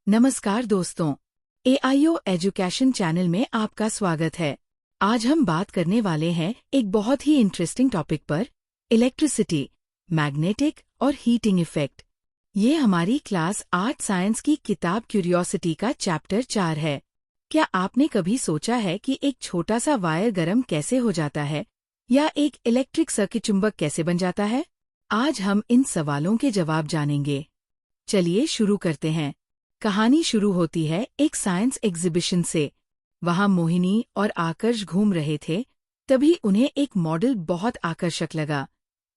नमस्कार दोस्तों, AIO education channel में आपका स्वागत है। आज हम बात करने वाले हैं एक बहुत ही इंटरेस्टिंग टॉपिक पर, इलेक्ट्रिसिटी, मैग्नेटिक और हीटिंग इफेक्ट। ये हमारी क्लास 8 साइंस की किताब क्यूरियोसिटी का चैप्टर 4 है। क्या आपने कभी सोचा है कि एक छोटा सा वायर गर्म कैसे हो जाता है या एक इलेक्ट्रिक सर्किट चुंबक कैसे बन जाता है? आज हम इन सवालों के जवाब जानेंगे। चलिए शुरू करते हैं। कहानी शुरू होती है एक साइंस एग्जीबिशन से। वहां मोहिनी और आकर्ष घूम रहे थे, तभी उन्हें एक मॉडल बहुत आकर्षक लगा,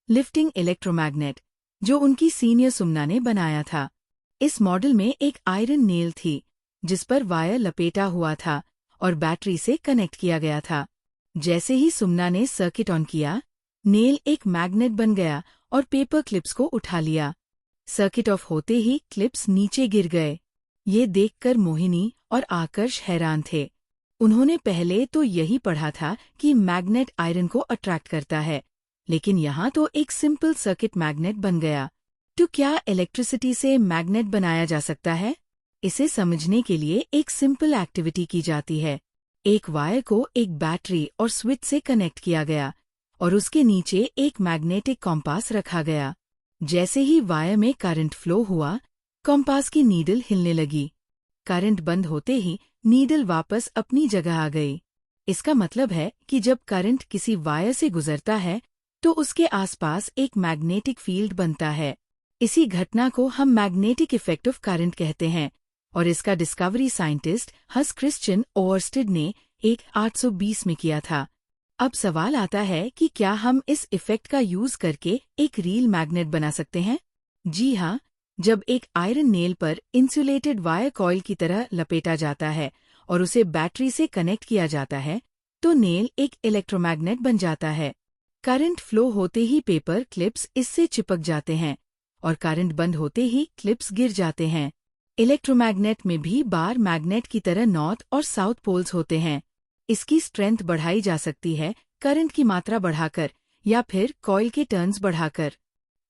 लिफ्टिंग इलेक्ट्रोमैग्नेट, जो उनकी सीनियर सुमना ने बनाया था। इस मॉडल में एक आयरन नेल थी, जिस पर वायर लपेटा हुआ था और बैटरी से कनेक्ट किया गया था। जैसे ही सुमना ने सर्किट ऑन किया, नेल एक मैग्नेट बन गया और पेपर क्लिप्स को उठा लिया। सर्किट ऑफ होते ही क्लिप्स नीचे गिर गए। ये देखकर मोहिनी और आकर्ष हैरान थे। उन्होंने पहले तो यही पढ़ा था कि मैग्नेट आयरन को अट्रैक्ट करता है, लेकिन यहाँ तो एक सिंपल सर्किट मैग्नेट बन गया। तो क्या इलेक्ट्रिसिटी से मैग्नेट बनाया जा सकता है? इसे समझने के लिए एक सिंपल एक्टिविटी की जाती है। एक वायर को एक बैटरी और स्विच से कनेक्ट किया गया और उसके नीचे एक मैग्नेटिक कॉम्पास रखा गया। जैसे ही वायर में करंट फ्लो हुआ, कॉम्पास की नीडल हिलने लगी। करंट बंद होते ही नीडल वापस अपनी जगह आ गई। इसका मतलब है कि जब करंट किसी वायर से गुजरता है तो उसके आसपास एक मैग्नेटिक फील्ड बनता है। इसी घटना को हम मैग्नेटिक इफेक्ट ऑफ करंट कहते हैं और इसका डिस्कवरी साइंटिस्ट हंस क्रिश्चियन ओरस्टेड ने 1820 में किया था। अब सवाल आता है कि क्या हम इस इफेक्ट का यूज करके एक रियल मैग्नेट बना सकते हैं? जी हाँ, जब एक आयरन नेल पर इंसुलेटेड वायर कॉइल की तरह लपेटा जाता है और उसे बैटरी से कनेक्ट किया जाता है, तो नेल एक इलेक्ट्रोमैग्नेट बन जाता है। करंट फ्लो होते ही पेपर क्लिप्स इससे चिपक जाते हैं और करंट बंद होते ही क्लिप्स गिर जाते हैं। इलेक्ट्रोमैग्नेट में भी बार मैग्नेट की तरह नॉर्थ और साउथ पोल्स होते हैं। इसकी स्ट्रेंथ बढ़ाई जा सकती है करंट की मात्रा बढ़ाकर या फिर कॉइल के टर्न्स बढ़ाकर।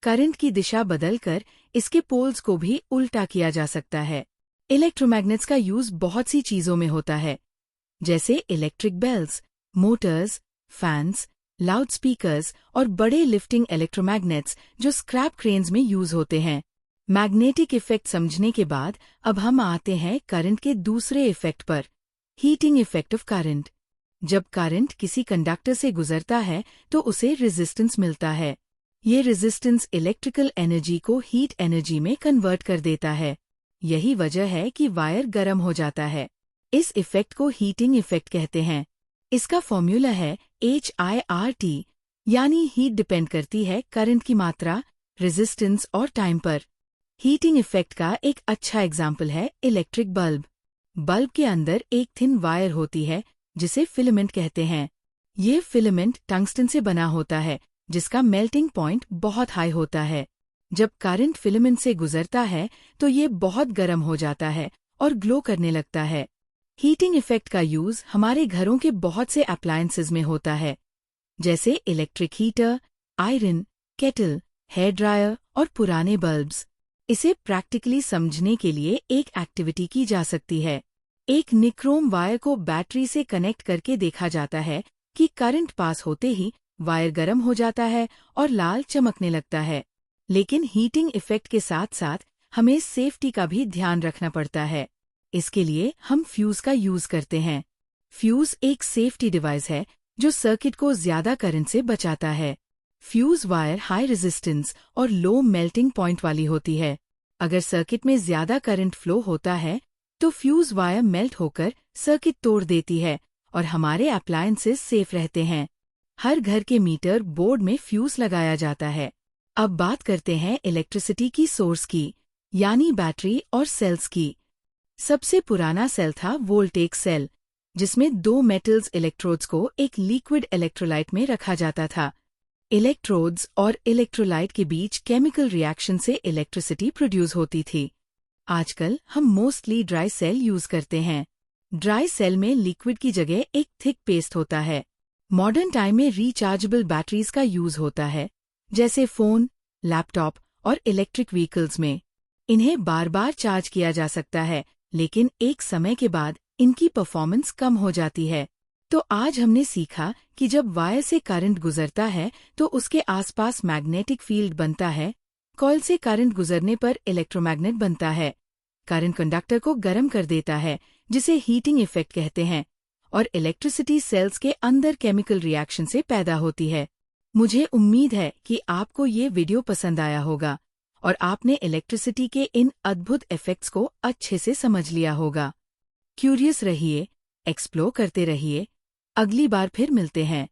करंट की दिशा बदलकर इसके पोल्स को भी उल्टा किया जा सकता है। इलेक्ट्रोमैग्नेट्स का यूज बहुत सी चीजों में होता है, जैसे electric bells, motors, fans, loud speakers और बड़े लिफ्टिंग इलेक्ट्रोमैग्नेट्स जो स्क्रैप क्रेन्स में यूज होते हैं। मैग्नेटिक इफेक्ट समझने के बाद अब हम आते हैं करंट के दूसरे इफेक्ट पर, हीटिंग इफेक्ट ऑफ करंट। जब करंट किसी कंडक्टर से गुजरता है तो उसे रेजिस्टेंस मिलता है। ये रेजिस्टेंस इलेक्ट्रिकल एनर्जी को हीट एनर्जी में कन्वर्ट कर देता है। यही वजह है कि वायर गर्म हो जाता है। इस इफेक्ट को हीटिंग इफेक्ट कहते हैं। इसका फॉर्मूला है HIRT, यानी हीट डिपेंड करती है करंट की मात्रा, रेजिस्टेंस और टाइम पर। हीटिंग इफेक्ट का एक अच्छा एग्जाम्पल है इलेक्ट्रिक बल्ब। बल्ब के अंदर एक थिन वायर होती है जिसे फिलामेंट कहते हैं। ये फिलामेंट टंगस्टन से बना होता है, जिसका मेल्टिंग पॉइंट बहुत हाई होता है। जब करंट फिलामेंट से गुजरता है तो ये बहुत गर्म हो जाता है और ग्लो करने लगता है। हीटिंग इफेक्ट का यूज हमारे घरों के बहुत से अप्लायंसेस में होता है, जैसे electric heater, iron, kettle, hair dryer और पुराने बल्ब्स। इसे प्रैक्टिकली समझने के लिए एक एक्टिविटी की जा सकती है। एक निक्रोम वायर को बैटरी से कनेक्ट करके देखा जाता है कि करंट पास होते ही वायर गर्म हो जाता है और लाल चमकने लगता है। लेकिन हीटिंग इफेक्ट के साथ साथ हमें सेफ्टी का भी ध्यान रखना पड़ता है। इसके लिए हम फ्यूज का यूज करते हैं। फ्यूज एक सेफ्टी डिवाइस है जो सर्किट को ज्यादा करंट से बचाता है। फ्यूज वायर हाई रेजिस्टेंस और लो मेल्टिंग पॉइंट वाली होती है। अगर सर्किट में ज्यादा करंट फ्लो होता है तो फ्यूज वायर मेल्ट होकर सर्किट तोड़ देती है और हमारे अप्लायंसेस सेफ रहते हैं। हर घर के मीटर बोर्ड में फ्यूज लगाया जाता है। अब बात करते हैं इलेक्ट्रिसिटी की सोर्स की, यानी बैटरी और सेल्स की। सबसे पुराना सेल था वोल्टेक सेल, जिसमें दो मेटल्स इलेक्ट्रोड्स को एक लिक्विड इलेक्ट्रोलाइट में रखा जाता था। इलेक्ट्रोड्स और इलेक्ट्रोलाइट के बीच केमिकल रिएक्शन से इलेक्ट्रिसिटी प्रोड्यूस होती थी। आजकल हम मोस्टली ड्राई सेल यूज करते हैं। ड्राई सेल में लिक्विड की जगह एक थिक पेस्ट होता है। मॉडर्न टाइम में रिचार्जेबल बैटरीज का यूज होता है, जैसे फोन, लैपटॉप और इलेक्ट्रिक व्हीकल्स में। इन्हें बार बार चार्ज किया जा सकता है, लेकिन एक समय के बाद इनकी परफॉर्मेंस कम हो जाती है। तो आज हमने सीखा कि जब वायर से करंट गुजरता है तो उसके आसपास मैग्नेटिक फील्ड बनता है। कॉइल से करंट गुजरने पर इलेक्ट्रोमैग्नेट बनता है। करंट कंडक्टर को गर्म कर देता है, जिसे हीटिंग इफेक्ट कहते हैं, और इलेक्ट्रिसिटी सेल्स के अंदर केमिकल रिएक्शन से पैदा होती है। मुझे उम्मीद है कि आपको ये वीडियो पसंद आया होगा और आपने इलेक्ट्रिसिटी के इन अद्भुत इफेक्ट्स को अच्छे से समझ लिया होगा। क्यूरियस रहिए, एक्सप्लोर करते रहिए। अगली बार फिर मिलते हैं।